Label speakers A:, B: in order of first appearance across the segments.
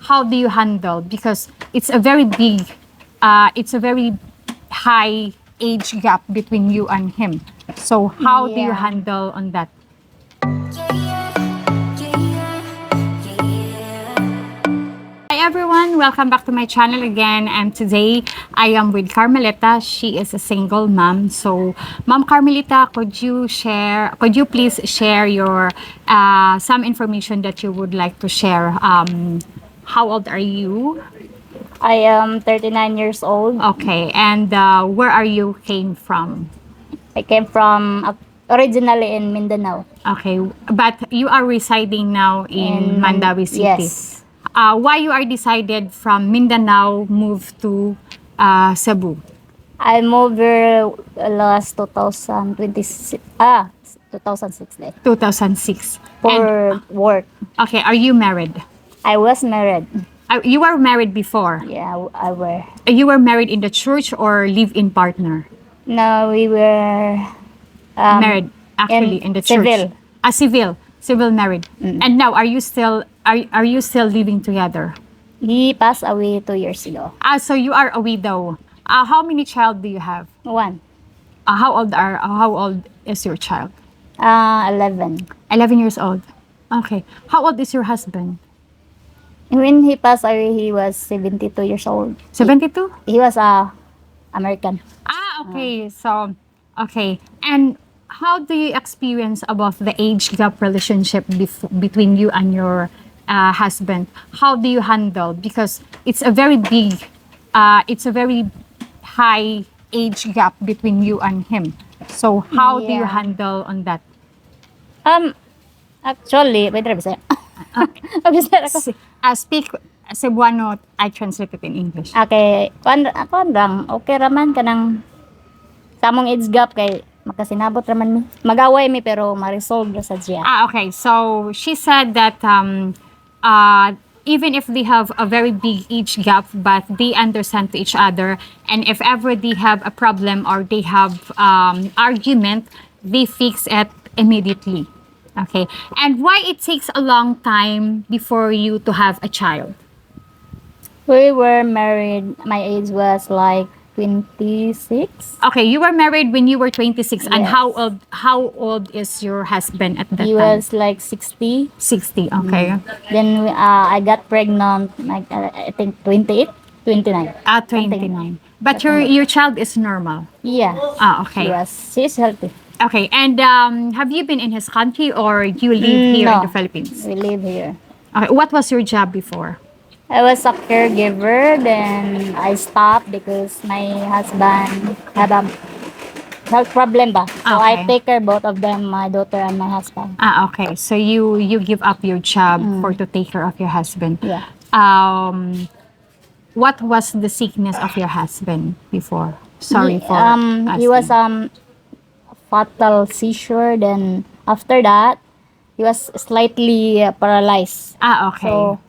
A: how do you handle, because it's a very big, it's a very high age gap between you and him. So how do you
B: Yeah.
A: handle on that? Hi everyone, welcome back to my channel again, and today I am with Carmelita. She is a single mom. So Mom Carmelita, could you please share your some information that you would like to share? How old are you?
B: I am 39 years old.
A: Okay, and where are you came from?
B: I came from originally in Mindanao.
A: Okay, but you are residing now in Mandawi City.
B: Yes.
A: Why you are decided from Mindanao move to Cebu?
B: I moved here last 2026. 2006 day.
A: 2006. And
B: For work.
A: okay, are you married?
B: I was married.
A: You were married before.
B: Yeah, I were.
A: You were married in the church or live-in partner?
B: No, we were
A: Married actually in the church.
B: civil.
A: Civil married. And now are you still living together?
B: He passed away 2 years ago.
A: So you are a widow. How many child do you have?
B: One.
A: How old is your child?
B: 11.
A: 11 years old. Okay. How old is your husband?
B: When he passed away, he was 72 years old.
A: 72?
B: He was American.
A: Okay. So, okay. And how do you experience about the age gap relationship between you and your husband? How do you handle? Because it's a very big, it's a very high age gap between you and him. So, how do you
B: Yeah.
A: handle on that?
B: Actually, pwede rin ba sa'yo? Mag-isara ko.
A: Speak Cebuano, I translate it in English.
B: Okay, ako lang, okay raman ka ng samong age gap kay makasinabot raman mi. Mag-away mi pero ma-resolve ra sa siya.
A: Okay. So she said that even if they have a very big age gap, but they understand to each other, and if ever they have a problem or they have argument, they fix it immediately. Okay. And why it takes a long time before you to have a child?
B: We were married, my age was like 26.
A: Okay, you were married when you were 26, and
B: Yes.
A: how old is your husband at that
B: He
A: time?
B: was like 60.
A: 60. Okay.
B: Then I got pregnant like I think 28, 29.
A: 29. But your child is normal.
B: Yeah.
A: Okay.
B: Yes, she's healthy.
A: Okay, and have you been in his country or you live here in
B: No.
A: the Philippines?
B: We live here.
A: Okay, what was your job before?
B: I was a caregiver, then I stopped because my husband had a health problem ba. So I
A: Okay.
B: take care both of them, my daughter and my husband.
A: Okay, so you give up your job for to take care of your husband.
B: Yeah.
A: What was the sickness of your husband before? Sorry for
B: He was
A: asking.
B: fatal seizure, then after that he was slightly paralyzed.
A: Okay.
B: So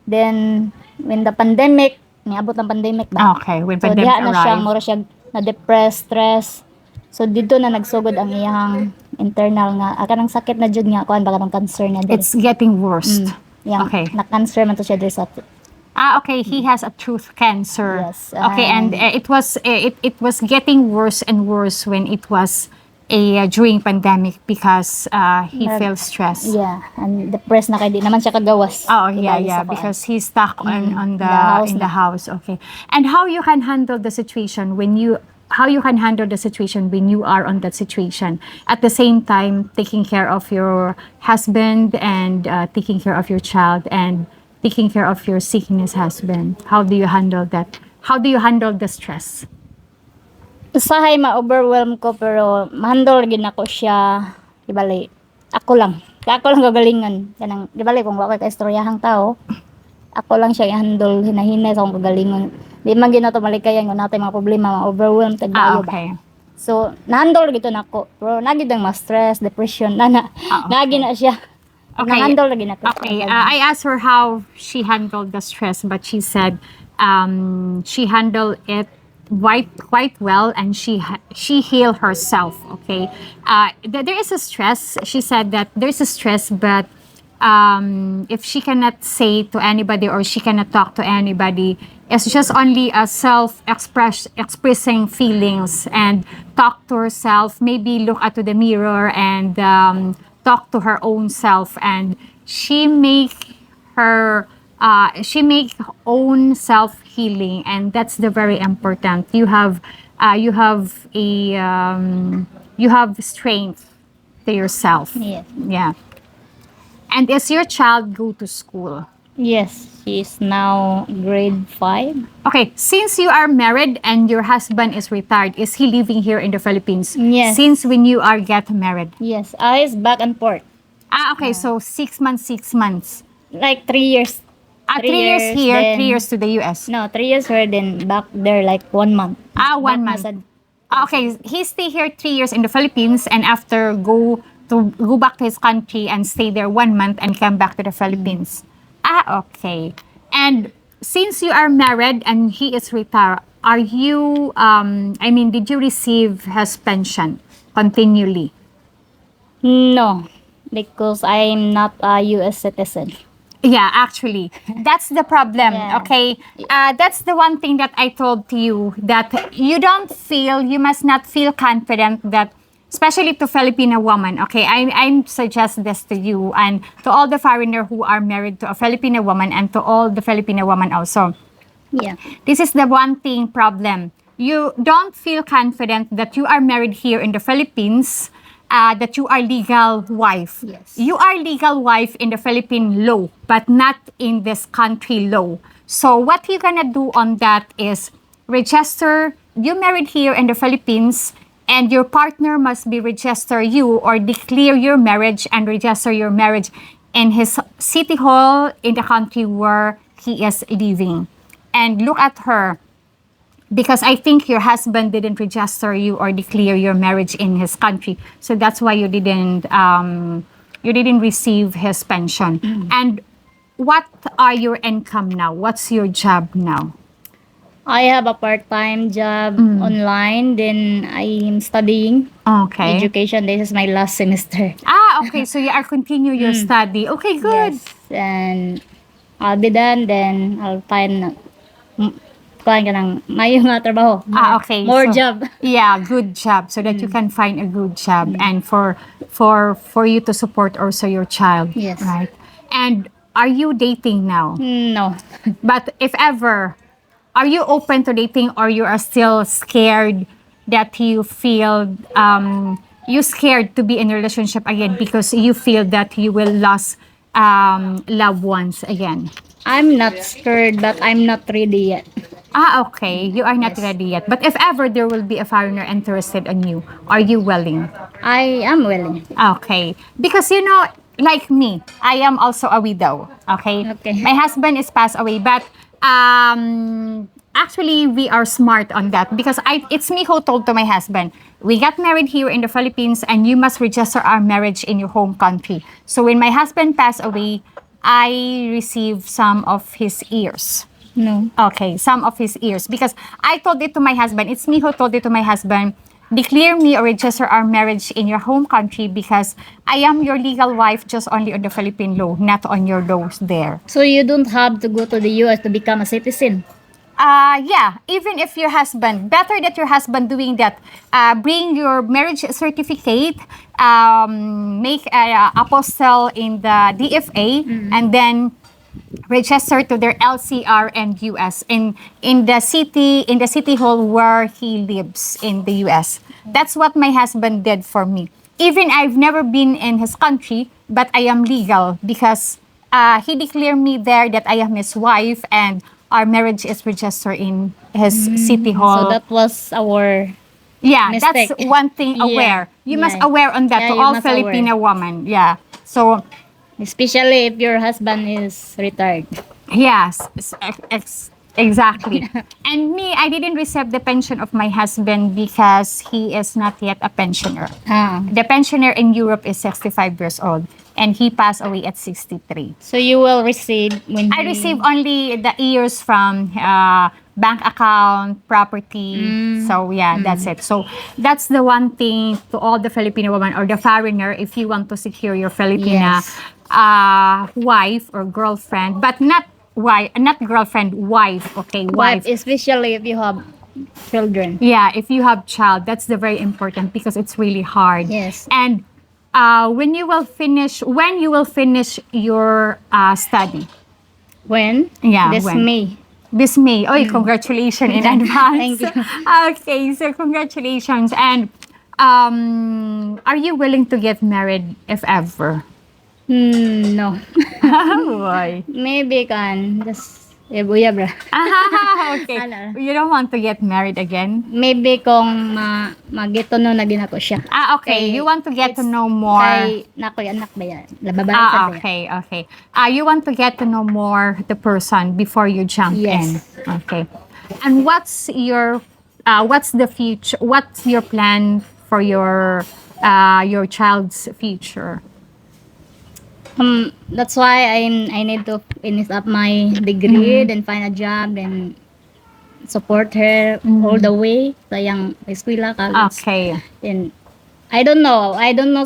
B: then when the pandemic, niabot ang pandemic ba?
A: Okay, when
B: So
A: pandemic
B: diha na siya,
A: arrived.
B: mura siya na-depress, stress. So dito na nagsugod ang iyang internal nga, kanang sakit na jud nga, kuan ba kanang cancer na diri.
A: It's getting worse.
B: Yang
A: Okay.
B: na-cancer man to siya diri sa
A: Okay, he has a tooth cancer.
B: Yes,
A: Okay, and it was getting worse and worse when it was during pandemic because he felt stressed.
B: yeah, and depressed na kay di naman siya kagawas.
A: Oh
B: Di
A: yeah,
B: bali
A: yeah,
B: sa kuan.
A: because he's stuck on the
B: house
A: in the
B: na.
A: house. Okay, and how you can handle the situation when you are on that situation, at the same time taking care of your husband and taking care of your child and taking care of your sickness husband. How do you handle that? How do you handle the stress?
B: Usahay ma-overwhelm ko pero ma-handle gid nako siya. Di bali, ako lang gagalingan kanang di bali kung wa kay kaistoryahang tao. Ako lang siya i-handle hinahinay sa akong kagalingon. Di man gid nato malikayan kung natay mga problema, ma-overwhelm tag bayo ba.
A: Okay.
B: So, na-handle gito nako. Pero nagid ang ma-stress, depression na nagi na siya.
A: Okay.
B: Na-handle lagi na ko.
A: Okay, I asked her how she handled the stress, but she said she handled it quite well, and she healed herself. Okay, there is a stress. She said that there's a stress, but if she cannot say to anybody or she cannot talk to anybody, it's just only a expressing feelings and talk to herself, maybe look at to the mirror and talk to her own self, and she make her she make own self healing, and that's the very important. You have a you have strength to yourself.
B: Yes.
A: Yeah. And is your child go to school?
B: Yes, she's now grade 5.
A: Okay, since you are married and your husband is retired, is he living here in the Philippines?
B: Yes.
A: Since when you are get married?
B: Yes, I is back and forth.
A: Okay, so 6 months, 6 months.
B: Like 3 years.
A: 3 years here,
B: then-
A: 3 years to the US.
B: No, 3 years here, then back there like 1 month.
A: 1
B: Back
A: month.
B: na
A: Okay, he stay here 3 years in the Philippines and after go back to his country and stay there 1 month and come back to the Philippines. Okay. And since you are married and he is retired, are you did you receive his pension continually?
B: No, because I'm not a US citizen.
A: Yeah, actually, that's the problem.
B: Yeah.
A: Okay, that's the one thing that I told to you, that you must not feel confident that, especially to Filipino woman. Okay, I suggest this to you and to all the foreigner who are married to a Filipino woman and to all the Filipino woman also.
B: Yeah.
A: This is the one thing problem. You don't feel confident that you are married here in the Philippines, that you are legal wife.
B: Yes.
A: You are legal wife in the Philippine law, but not in this country law. So what you're gonna do on that is register, you married here in the Philippines, and your partner must be register you or declare your marriage and register your marriage in his city hall in the country where he is living. And look at her, because I think your husband didn't register you or declare your marriage in his country, so that's why you didn't receive his pension. And what are your income now? What's your job now?
B: I have a part-time job online, then I'm studying
A: Okay.
B: education. This is my last semester.
A: Okay. So you are continue your study. Okay, good.
B: Yes. And I'll be done, then I'll find kuhaan ka ng may mga trabaho.
A: Okay.
B: More
A: So,
B: job.
A: Yeah, good job, so that you can find a good job and for you to support also your child.
B: Yes.
A: Right. And are you dating now?
B: No.
A: But if ever, are you open to dating or you are still scared that you feel you scared to be in a relationship again because you feel that you will lose loved ones again?
B: I'm not scared, but I'm not ready yet.
A: Okay. You are not ready yet. But if ever there will be a foreigner interested in you, are you willing?
B: I am willing.
A: Okay. Because like me, I am also a widow. Okay.
B: Okay.
A: My husband is passed away, but actually we are smart on that because it's me who told to my husband, we got married here in the Philippines and you must register our marriage in your home country. So when my husband passed away, I received some of his ears.
B: No.
A: Okay, some of his ears. Because I told it to my husband, it's me who told it to my husband, declare me or register our marriage in your home country because I am your legal wife just only on the Philippine law, not on your laws there.
B: So you don't have to go to the US to become a citizen.
A: Yeah, even if your husband, better that your husband doing that, bring your marriage certificate, make a apostle in the DFA, and then register to their LCR and US in the city hall where he lives in the US. That's what my husband did for me. Even I've never been in his country, but I am legal because he declared me there that I am his wife and our marriage is registered in his city hall.
B: So that was our
A: yeah,
B: mistake.
A: that's one thing
B: Yeah.
A: aware. You must
B: Yeah.
A: aware on that
B: Yeah,
A: to
B: you
A: all
B: must
A: Filipino women. Yeah. So
B: especially if your husband is retired.
A: yes, exactly. And me, I didn't receive the pension of my husband because he is not yet a pensioner. The pensioner in Europe is 65 years old and he passed away at 63.
B: So you will receive when
A: I received only the years from bank account, property. So yeah, that's it. So that's the one thing to all the Filipino women or the foreigner, if you want to secure your Filipina
B: Yes.
A: wife or girlfriend, but not wife, not girlfriend, wife. Okay,
B: Wife,
A: wife.
B: especially if you have children.
A: Yeah, if you have child, that's the very important because it's really hard.
B: Yes.
A: And when you will finish your study.
B: When?
A: Yeah,
B: This
A: when?
B: May.
A: This May. Oh, congratulations in advance.
B: Thank you.
A: Okay, so congratulations. And are you willing to get married if ever?
B: No.
A: Why?
B: Maybe kan just buya bra.
A: Okay.
B: Ano?
A: You don't want to get married again?
B: Maybe kung magito no na din ako siya.
A: Okay.
B: Kay-
A: You want to get to
B: it's
A: know more.
B: Kay nakoy anak ba yan? Babae sa ba yan?
A: Okay, okay. You want to get to know more the person before you jump
B: Yes.
A: in. Okay. And what's the future? What's your plan for your child's future?
B: That's why I need to finish up my degree, then find a job, then support her all the way sa yang eskwela college.
A: Okay.
B: And I don't know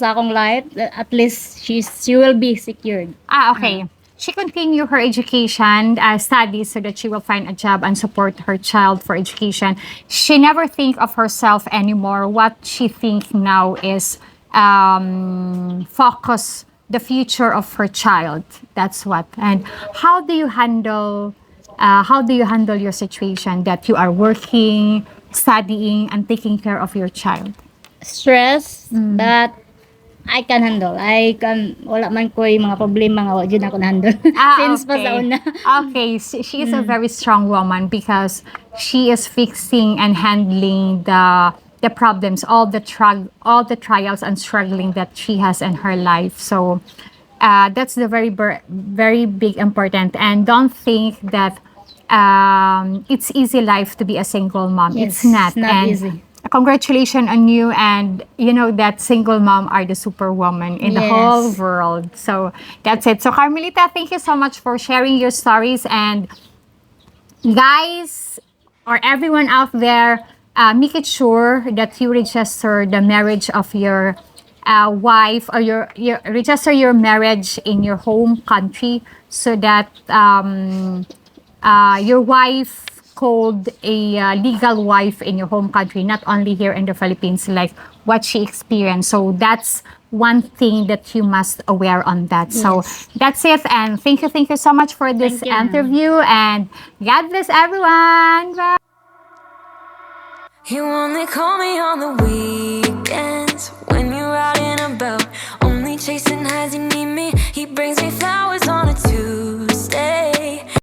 B: sa akong life. At least she will be secured.
A: Okay. She continue her education, studies so that she will find a job and support her child for education. She never think of herself anymore. What she think now is focus the future of her child. That's what. And how do you handle your situation that you are working, studying, and taking care of your child?
B: Stress that I can handle. Wala man ko'y mga problema nga wala ako na-handle. Since pa sa una.
A: Okay, she is a very strong woman because she is fixing and handling the problems, all the trials and struggling that she has in her life. So that's the very big important. And don't think that it's easy life to be a single mom.
B: Yes,
A: it's not.
B: it's not
A: And
B: easy.
A: congratulations on you, and you know that single mom are the superwoman in the
B: Yes.
A: whole world. So that's it. So Carmelita, thank you so much for sharing your stories. And guys, or everyone out there, make it sure that you register the marriage of your wife, or your register your marriage in your home country so that your wife called a legal wife in your home country, not only here in the Philippines, like what she experienced. So that's one thing that you must aware on that. So that's it. And thank you so much for this
B: Thank you.
A: interview. And God bless everyone. Bye.
C: You only call me on the weekends when you're out and about, only chasing highs. You need me, he brings me flowers on a Tuesday.